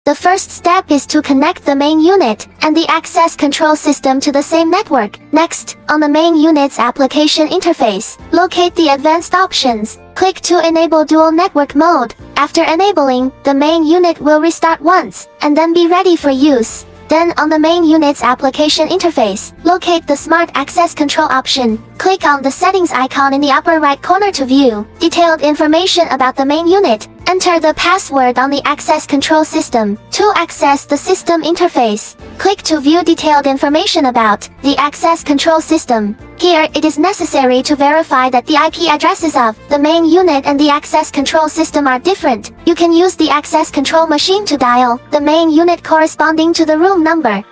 The first step is to connect the main unit and the access control system to the same network. Next, on the main unit's application interface, locate the advanced options. Click to enable dual network mode. After enabling, the main unit will restart once, and then be ready for use. Then on the main unit's application interface, locate the Smart Access Control option. Click on the settings icon in the upper right corner to view detailed information about the main unit. Enter the password on the access control system. To access the system interface, click to view detailed information about the access control system. Here, it is necessary to verify that the IP addresses of the main unit and the access control system are different. You can use the access control machine to dial the main unit corresponding to the room number.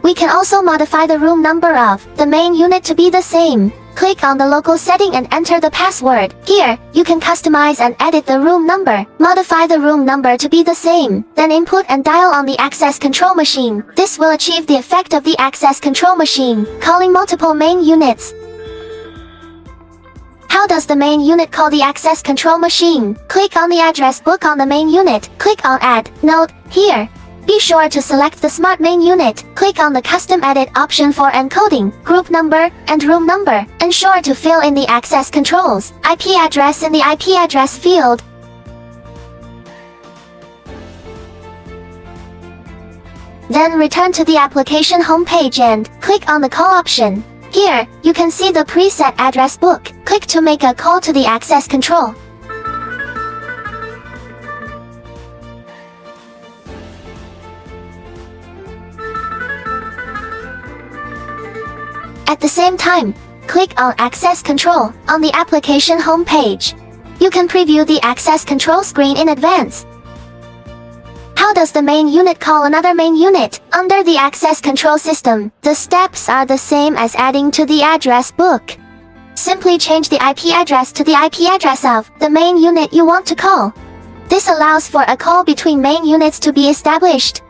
We can also modify the room number of the main unit to be the same. Click on the local setting and enter the password. Here, you can customize and edit the room number. Modify the room number to be the same. Then input and dial on the access control machine. This will achieve the effect of the access control machine, calling multiple main units. How does the main unit call the access control machine? Click on the address book on the main unit. Click on Add. Note, here, be sure to select the Smart Main Unit. Click on the Custom Edit option for encoding, group number, and room number. Ensure to fill in the access controls IP address in the IP address field. Then return to the application homepage and click on the Call option. Here, you can see the preset address book. Click to make a call to the access control. At the same time, click on Access Control on the application homepage. You can preview the access control screen in advance. How does the main unit call another main unit? Under the access control system, the steps are the same as adding to the address book. Simply change the IP address to the IP address of the main unit you want to call. This allows for a call between main units to be established.